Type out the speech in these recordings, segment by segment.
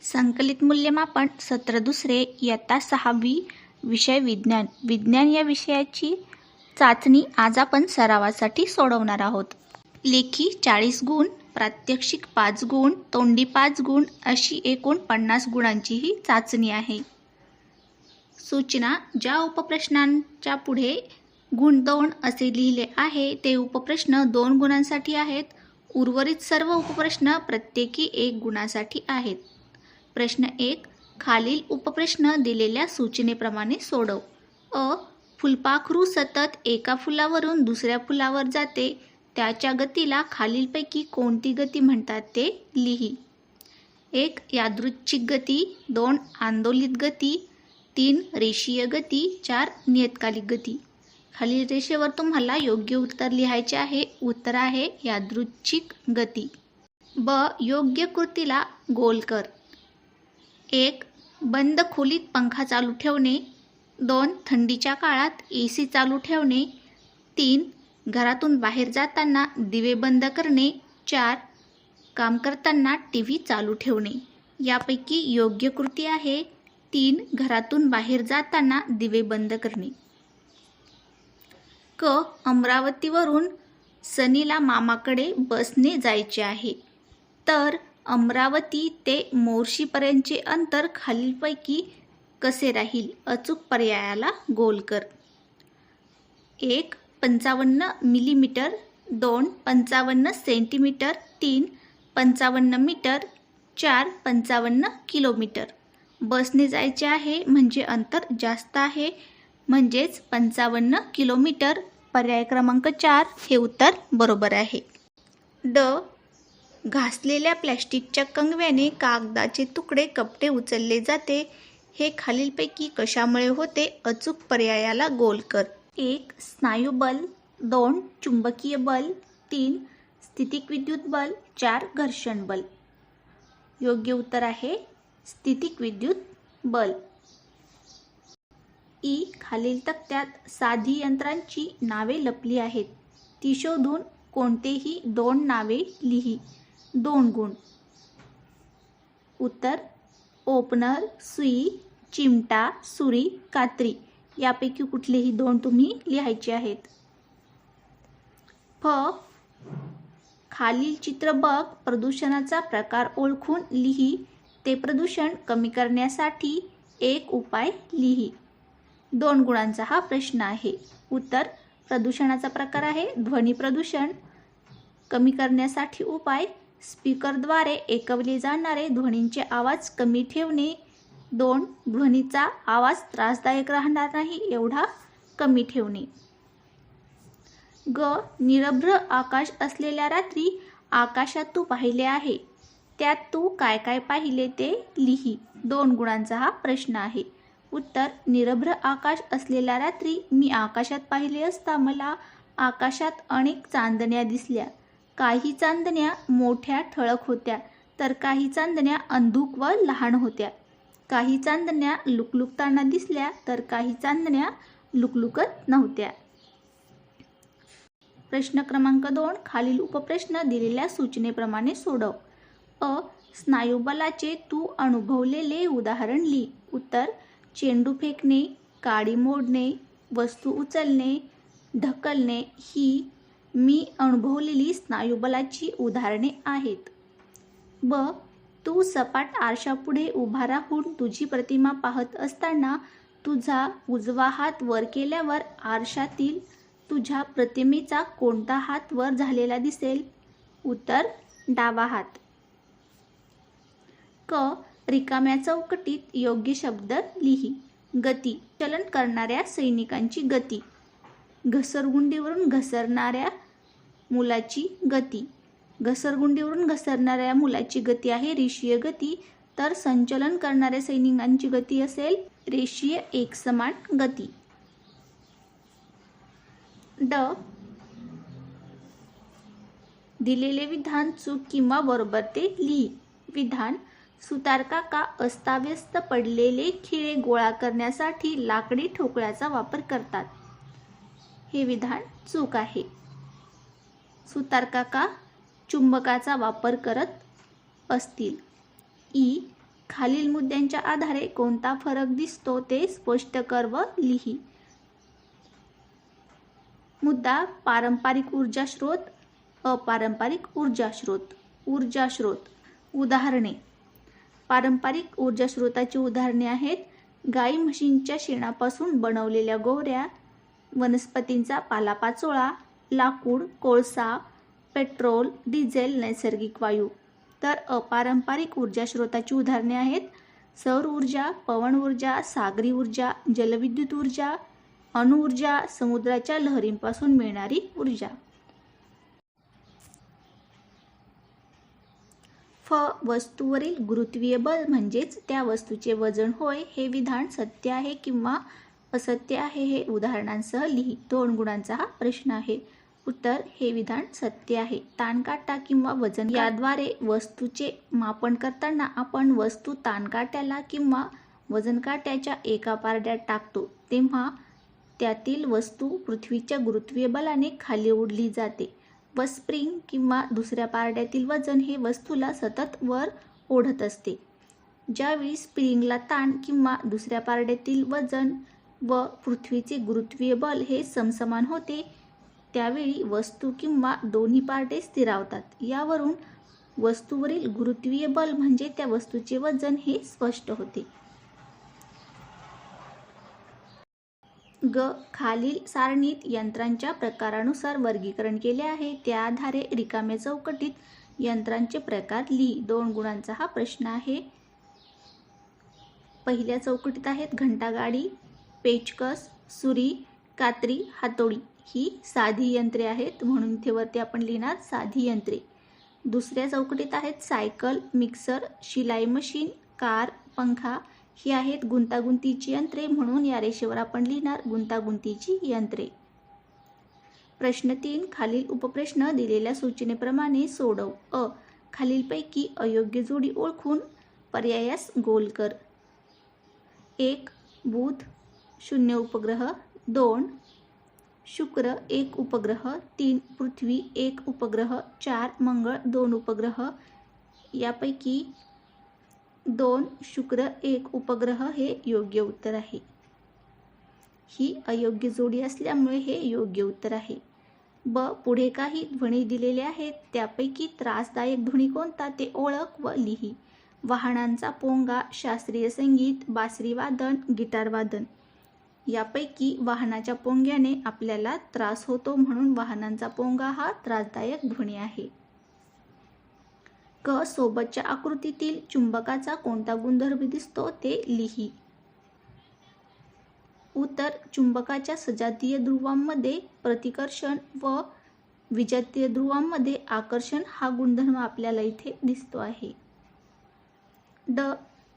संकलित मूल्यमापन सत्र दुसरे इयत्ता 6वी विषय विज्ञान. विज्ञान या विषयाची चाचणी आज आपण सरावासाठी सोडवणार आहोत. लेखी 40 गुण, प्रात्यक्षिक 5 गुण, तोंडी 5 गुण अशी एकूण 50 गुणांची ही चाचणी आहे. सूचना: ज्या उपप्रश्नांच्या पुढे गुण 2 असे लिहिले आहे ते उपप्रश्न 2 गुणांसाठी आहेत. उर्वरित सर्व उपप्रश्न प्रत्येकी 1 गुणासाठी आहेत. प्रश्न 1. खालील उपप्रश्न दिलेल्या सूचनेप्रमाणे सोडव. अ. फुलपाखरू सतत एका फुलावरून दुसऱ्या फुलावर जाते. त्याच्या गतीला खालीलपैकी कोणती गती म्हणतात ते लिही. 1. यादृच्छिक गती. 2. आंदोलित गती. 3. रेषीय गती. 4. नियतकालिक गती. खालील रेषेवर तुम्हाला योग्य उत्तर लिहायचे आहे. उत्तर आहे यादृच्छिक गती. ब. योग्य कृतीला गोल कर. 1. बंद खोलीत पंखा चालू ठेवणे. 2. थंडीच्या काळात AC चालू ठेवणे. 3. घरातून बाहेर जाताना दिवे बंद करणे. 4. काम करताना TV चालू ठेवणे. यापैकी योग्य कृती आहे 3. घरातून बाहेर जाताना दिवे बंद करणे. क. अमरावतीवरून सनीला मामाकडे बसने जायचे आहे. तर अमरावती ते मोर्शीपर्यंतचे अंतर खालीलपैकी कसे राहील? अचूक पर्यायाला गोल कर. 1. 55 मिलीमीटर. 2. 55 सेंटीमीटर. 3. 55 मीटर. 4. 55 किलोमीटर. बसने जायचे आहे म्हणजे अंतर जास्त आहे, म्हणजेच 55 किलोमीटर. पर्याय क्रमांक 4 हे उत्तर बरोबर आहे. ड. घासलेल्या प्लॅस्टिकच्या कंगव्याने कागदाचे तुकडे कपडे उचलले जाते. हे खालीलपैकी कशामुळे होते? अचूक पर्यायाला गोल कर. 1. स्नायुबल. 2. चुंबकीय बल. 3. स्थितिक बल. 4. घर्षण बल. योग्य उत्तर आहे स्थितिक विद्युत बल. ई. खालील तक्त्यात साधी यंत्रांची नावे लपली आहेत. ती शोधून कोणतेही 2 नावे लिही. 2 गुण. उत्तर: ओपनर, सुई, चिमटा, सुरी, कात्री. यापैकी कुठलेही 2 तुम्ही लिहायचे आहेत. फ. खालील चित्र बघ. प्रदूषणाचा प्रकार ओळखून लिही. ते प्रदूषण कमी करण्यासाठी एक उपाय लिही. 2 गुणांचा हा प्रश्न आहे. उत्तर: प्रदूषणाचा प्रकार आहे ध्वनी प्रदूषण. कमी करण्यासाठी उपाय: स्पीकरद्वारे ऐकवले जाणारे ध्वनींचे आवाज कमी ठेवणे. 2. ध्वनीचा आवाज त्रासदायक राहणार नाही एवढा कमी ठेवणे. ग. निरभ्र आकाश असलेल्या रात्री आकाशात तू पाहिले आहे. त्यात तू काय काय पाहिले ते लिही. 2 गुणांचा हा प्रश्न आहे. उत्तर: निरभ्र आकाश असलेल्या रात्री मी आकाशात पाहिले असता मला आकाशात अनेक चांदण्या दिसल्या. काही चांदण्या मोठ्या ठळक होत्या, तर काही चांदण्या अंधुक व लहान होत्या. काही चांदण्या लुकलुकताना दिसल्या, तर काही चांदण्या लुकलुकत नव्हत्या. प्रश्न क्रमांक 2. खालील उपप्रश्न दिलेल्या सूचनेप्रमाणे सोडव. अ. स्नायुबलाचे तू अनुभवलेले उदाहरण लिही. उत्तर: चेंडू फेकणे, काडी मोडणे, वस्तू उचलणे, ढकलणे ही मी अनुभवलेली स्नायुबलाची उदाहरणे आहेत. ब. तू सपाट आरशापुढे उभा राहून तुझी प्रतिमा पाहत असताना तुझा उजवा हात वर केल्यावर आरशातील तुझ्या प्रतिमेचा कोणता हात वर झालेला दिसेल? उत्तर: डावा हात. क. रिकाम्या चौकटीत योग्य शब्द लिही. गती. चलन करणाऱ्या सैनिकांची गती. घसरगुंडीवरून घसरणाऱ्या मुलाची गती. घसरगुंडीवरून घसरणाऱ्या मुलाची गती आहे रेषीय गती, तर संचलन करणाऱ्या सैनिकांची गती असेल रेषीय एकसमान गती. ड. दिलेले विधान चूक किंवा बरोबर ते लिही. विधान: सुतारकाका अस्ताव्यस्त पडलेले खिळे गोळा करण्यासाठी लाकडी ठोकळ्याचा वापर करतात. हे विधान चूक आहे. सुतारकाका चुंबकाचा वापर करत असतील. ई. खालील मुद्द्यांच्या आधारे कोणता फरक दिसतो ते स्पष्ट कर व लिही. मुद्दा पारंपरिक ऊर्जा स्रोत, अपारंपरिक ऊर्जा स्रोत. ऊर्जा स्रोत. उदाहरणे. पारंपरिक ऊर्जा स्रोताची उदाहरणे आहेत गाई म्हशींच्या शेणापासून बनवलेल्या गोवऱ्या, वनस्पतींचा पालापाचोळा, लाकूड, कोळसा, पेट्रोल, डिझेल, नैसर्गिक वायू. तर अपारंपरिक ऊर्जा स्रोताची उदाहरणे आहेत सौर ऊर्जा, पवन ऊर्जा, सागरी ऊर्जा, जलविद्युत ऊर्जा, अणुऊर्जा, समुद्राच्या लहरींपासून मिळणारी ऊर्जा. फ. वस्तूवरील गुरुत्वीय बल म्हणजेच त्या वस्तूचे वजन होय. हे विधान सत्य आहे किंवा असत्य आहे हे उदाहरणांसह लिही. 2 गुणांचा हा प्रश्न आहे. उत्तर. हे विधान सत्य आहे. ताणकाटा किंवा वजन याद्वारे वस्तूचे मापन करताना आपण वस्तू ताणकाट्याला किंवा वजनकाट्याच्या एका पारड्यात टाकतो तेव्हा त्यातील वस्तू पृथ्वीच्या गुरुत्वीय बलाने खाली ओढली जाते व स्प्रिंग किंवा दुसऱ्या पारड्यातील वजन हे वस्तूला सतत वर ओढत असते. ज्यावेळी स्प्रिंगला ताण किंवा दुसऱ्या पारड्यातील वजन व पृथ्वीचे गुरुत्वीय बल हे समसमान होते त्यावेळी वस्तू किंवा दोन्ही पारडे स्थिरावतात. यावरून वस्तूवरील गुरुत्वीय बल म्हणजे त्या वस्तूचे वजन हे स्पष्ट होते. ग. खालील सारणीत यंत्रांच्या प्रकारानुसार वर्गीकरण केले आहे. त्या आधारे रिकाम्या चौकटीत यंत्रांचे प्रकार लिही. 2 गुणांचा हा प्रश्न आहे. पहिल्या चौकटीत आहेत घंटागाडी, पेचकस, सुरी, कात्री, हातोडी. ही साधी यंत्रे आहेत म्हणून इथे वरती आपण लिहिणार साधी यंत्रे. दुसऱ्या चौकटीत आहेत सायकल, मिक्सर, शिलाई मशीन, कार, पंखा. ही आहेत गुंतागुंतीची यंत्रे म्हणून या रेषेवर आपण लिहिणार गुंतागुंतीची यंत्रे. प्रश्न 3. खालील उपप्रश्न दिलेल्या सूचनेप्रमाणे सोडव. अ. खालीलपैकी अयोग्य जोडी ओळखून पर्यायास गोल कर. 1. बुध 0 उपग्रह. 2. शुक्र 1 उपग्रह. 3. पृथ्वी 1 उपग्रह. 4. मंगळ 2 उपग्रह. यापैकी 2 शुक्र 1 उपग्रह हे योग्य उत्तर आहे. ही अयोग्य जोडी असल्यामुळे हे योग्य उत्तर आहे. ब. पुढे काही ध्वनी दिलेले आहेत त्यापैकी त्रासदायक ध्वनी कोणता ते ओळख व लिही. वाहनांचा पोंगा, शास्त्रीय संगीत, बासरी वादन, गिटार वादन. यापैकी वाहनाच्या पोंग्याने आपल्याला त्रास होतो म्हणून वाहनांचा पोंगा हा त्रासदायक ध्वनी आहे. क. सोबतच्या आकृतीतील चुंबकाचा कोणता गुणधर्म दिसतो ते लिही. उत्तर. चुंबकाच्या सजातीय ध्रुवांमध्ये प्रतिकर्षण व विजातीय ध्रुवांमध्ये आकर्षण हा गुणधर्म आपल्याला इथे दिसतो आहे. ड.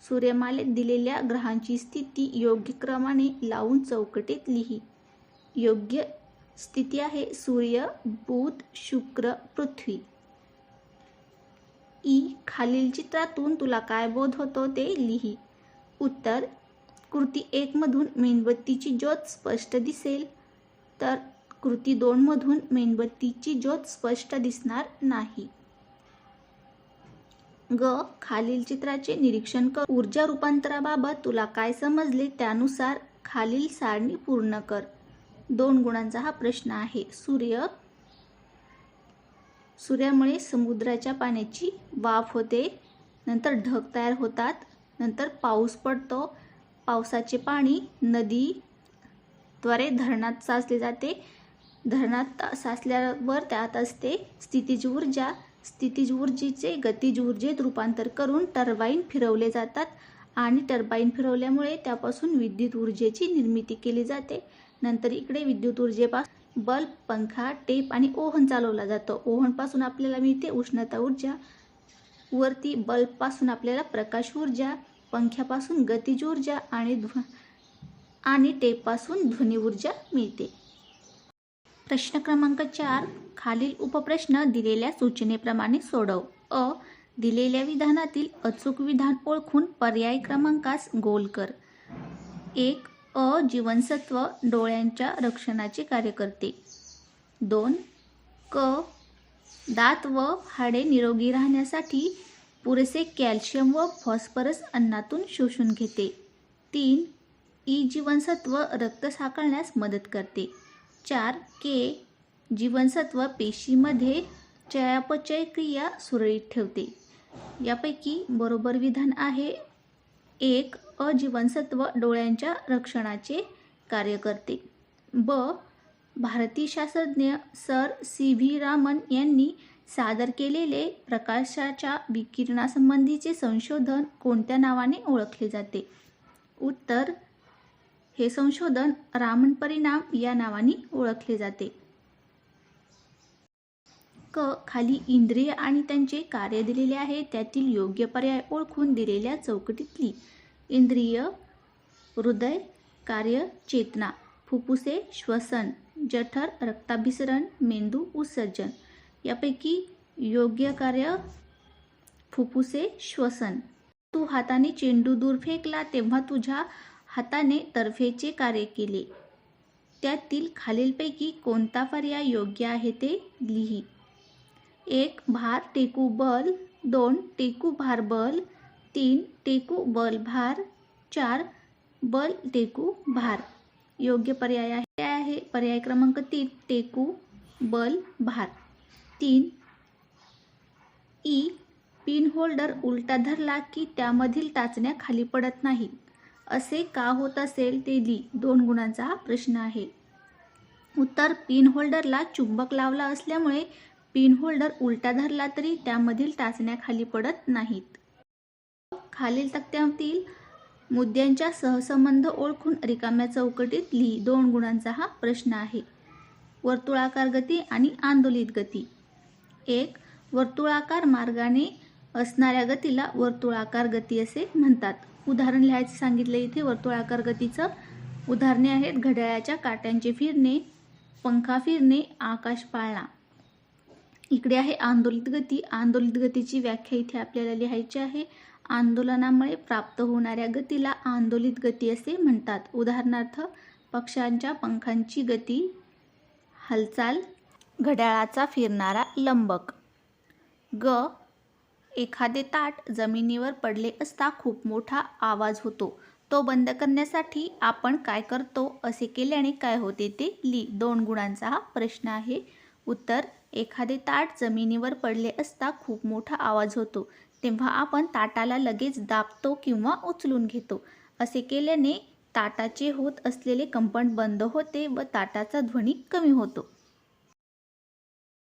सूर्यमालेत दिलेल्या ग्रहांची स्थिती योग्य क्रमाने लावून चौकटीत लिही. योग्य स्थिती आहे सूर्य, बुध, शुक्र, पृथ्वी. ई. खालील चित्रातून तुला काय बोध होतो ते लिही. उत्तर. कृती 1 मधून मेणबत्तीची ज्योत स्पष्ट दिसेल तर कृती 2 मधून मेणबत्तीची ज्योत स्पष्ट दिसणार नाही. ग. खालील चित्राचे निरीक्षण कर. ऊर्जा रूपांतराबाबत तुला काय समजले त्यानुसार खालील सारणी पूर्ण कर. 2 गुणांचा हा प्रश्न आहे. सूर्यामुळे समुद्राच्या पाण्याची वाफ होते, नंतर ढग तयार होतात, नंतर पाऊस पडतो. पावसाचे पाणी नदीद्वारे धरणात साचले जाते. धरणात साचल्यावर त्यात असते स्थितीज ऊर्जा. स्थितीज ऊर्जेचे गतीज ऊर्जेत रूपांतर करून टर्बाईन फिरवले जातात आणि टर्बाईन फिरवल्यामुळे त्यापासून विद्युत ऊर्जेची निर्मिती केली जाते. नंतर इकडे विद्युत ऊर्जेपासून बल्ब, पंखा, टेप आणि ओव्हन चालवला जातो. ओव्हनपासून आपल्याला मिळते उष्णता ऊर्जा. वरती बल्बपासून आपल्याला प्रकाश ऊर्जा, पंख्यापासून गतिज ऊर्जा आणि टेपपासून ध्वनी ऊर्जा मिळते. प्रश्न क्रमांक 4. खालील उपप्रश्न दिलेल्या सूचनेप्रमाणे सोडव. अ. दिलेल्या विधानातील अचूक विधान ओळखून पर्याय क्रमांकास गोल कर. 1. अ. जीवनसत्व डोळ्यांच्या रक्षणाचे कार्य करते. 2. क. दात व हाडे निरोगी राहण्यासाठी पुरेसे कॅल्शियम व फॉस्फरस अन्नातून शोषून घेते. 3. ई जीवनसत्व रक्त साकळण्यास मदत करते. 4. के जीवनसत्व पेशीमध्ये चयापचय क्रिया सुरळीत ठेवते. यापैकी बरोबर विधान आहे 1. अ जीवनसत्व डोळ्यांच्या रक्षणाचे कार्य करते. ब. भारतीय शास्त्रज्ञ सर सी व्ही रामन यांनी सादर केलेले प्रकाशाच्या विकिरणासंबंधीचे संशोधन कोणत्या नावाने ओळखले जाते? उत्तर. हे संशोधन रामन परिणाम या नावाने ओळखले जाते. क. खाली इंद्रिय आणि त्यांचे कार्य दिलेले आहे. त्यातील योग्य पर्याय ओळखून दिलेल्या चौकटीत लिही. इंद्रिय: हृदय, कार्य चेतना, फुफ्फुसे श्वसन, जठर रक्ताभिसरण, मेंदू उत्सर्जन. यापैकी योग्य कार्य फुफ्फुसे श्वसन. तू हाताने चेंडू दूर फेकला तेव्हा तुझ्या हाताने तर्फेचे कार्य केले. त्यातील खालीलपैकी कोणता पर्याय योग्य आहे ते लिही. 1. भार टेकू बल. 2. टेकू भार बल. 3. टेकू बल भार. 4. बल टेकू भार. योग्य पर्याय आहे पर्याय क्रमांक 3 टेकू बल भार. 3. ई. पिन होल्डर उलटा धरला की त्यामधील टाचण्या खाली पडत नाहीत. असे का होत असेल ते लिही. 2 गुणांचा हा प्रश्न आहे. उत्तर. पिन होल्डरला चुंबक लावला असल्यामुळे पिन होल्डर उलटा धरला तरी त्यामधील टाचण्या खाली पडत नाहीत. खालील तक्त्यातील मुद्द्यांच्या सहसंबंध ओळखून रिकाम्या चौकटीत लिही. 2 गुणांचा हा प्रश्न आहे. वर्तुळाकार गती आणि आंदोलित गती. 1. वर्तुळाकार मार्गाने असणाऱ्या गतीला वर्तुळाकार गती असे म्हणतात. उदाहरण लिहायचे सांगितले इथे. वर्तुळाकार गतीचं उदाहरणे आहेत घड्याळाच्या काट्यांचे फिरणे, पंखा फिरणे, आकाश पाळणा. इकडे आहे आंदोलित गती. आंदोलित गतीची व्याख्या इथे आपल्याला लिहायची आहे. आंदोलनामुळे प्राप्त होणाऱ्या गतीला आंदोलित गती असे म्हणतात. उदाहरणार्थ पक्ष्यांच्या पंखांची गती, हालचाल, घड्याळाचा फिरणारा लंबक. ग. एखादे ताट जमिनीवर पडले असता खूप मोठा आवाज होतो. तो बंद करण्यासाठी आपण काय करतो? असे केल्याने काय होते ते लिही. 2 गुणांचा हा प्रश्न आहे. उत्तर. एखादे ताट जमिनीवर पडले असता खूप मोठा आवाज होतो तेव्हा आपण ताटाला लगेच दाबतो किंवा उचलून घेतो. असे केल्याने ताटाचे होत असलेले कंपन बंद होते व ताटाचा ध्वनी कमी होतो.